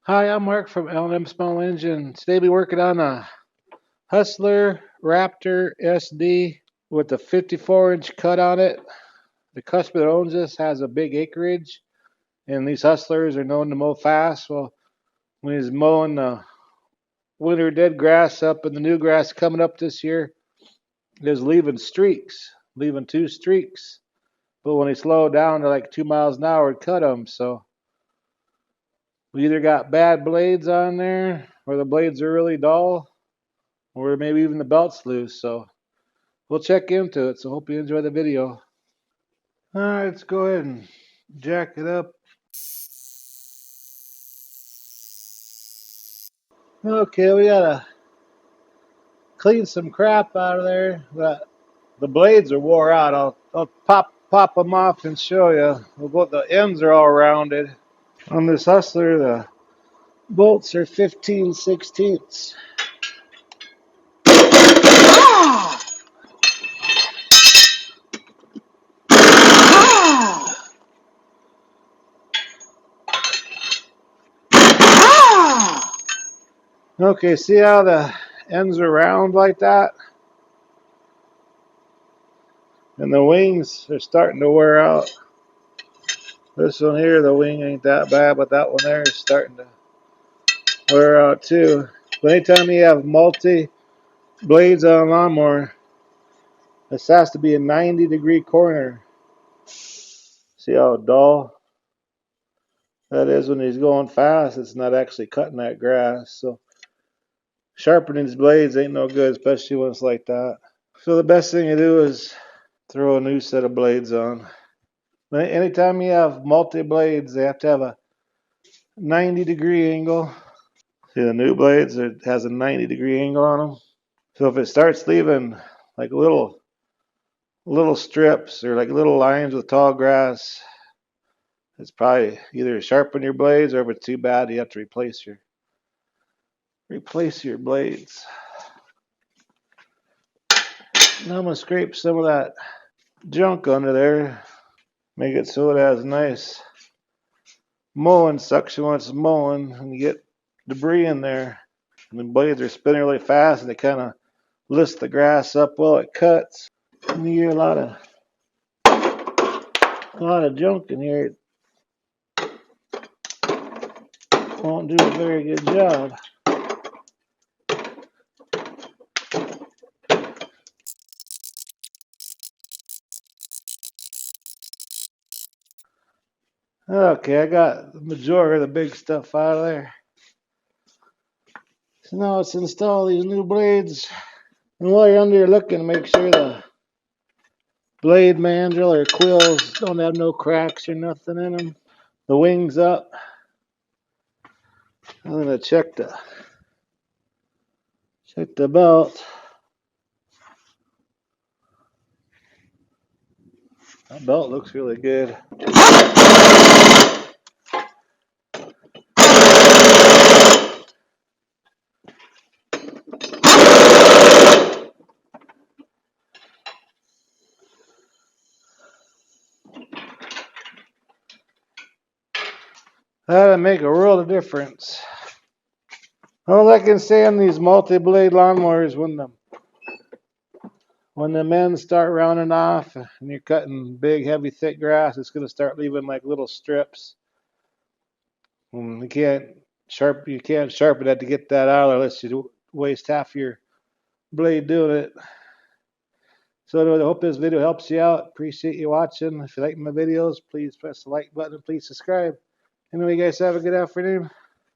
Hi, I'm Mark from L&M Small Engine. Today we're working on a Hustler Raptor SD with a 54-inch cut on it. The customer that owns this has a big acreage, and these Hustlers are known to mow fast. Well, when he's mowing the winter dead grass up and the new grass coming up this year, he was leaving streaks, leaving two streaks. But when he slowed down to like 2 miles an hour, it cut them. So we either got bad blades on there, or the blades are really dull, or maybe even the belt's loose. So we'll check into it. So hope you enjoy the video. All right, let's go ahead and jack it up. Okay, we gotta clean some crap out of there. But the blades are wore out. I'll pop them off and show you. The ends are all rounded. On this Hustler, the bolts are 15/16. Okay, see how the ends are round like that? And the wings are starting to wear out. This one here, the wing ain't that bad, but that one there is starting to wear out too. But anytime you have multi blades on a lawnmower, this has to be a 90-degree corner. See how dull that is when he's going fast? It's not actually cutting that grass. So sharpening these blades ain't no good, especially when it's like that. So the best thing to do is throw a new set of blades on. Anytime you have multi blades, they have to have a 90-degree angle. See the new blades, it has a 90-degree angle on them. So if it starts leaving like little strips or like little lines with tall grass, it's probably either sharpen your blades, or if it's too bad, you have to replace your blades. Now I'm gonna scrape some of that junk under there, make it so it has a nice mowing suction when it's mowing, and you get debris in there. And the blades are spinning really fast, and they kind of lift the grass up while it cuts. And you get a lot of junk in here. It won't do a very good job. Okay, I got the majority of the big stuff out of there. So now let's install these new blades. And while you're under here looking, make sure the blade mandrel or quills don't have no cracks or nothing in them. The wings up. I'm gonna check the belt. That belt looks really good. That'll make a world of difference. All I can say on these multi-blade lawnmowers, when the men start rounding off and you're cutting big, heavy, thick grass, it's going to start leaving like little strips. You can't sharpen that to get that out, unless you waste half your blade doing it. So anyway, I hope this video helps you out. Appreciate you watching. If you like my videos, please press the like button and please subscribe. Anyway, you guys have a good afternoon.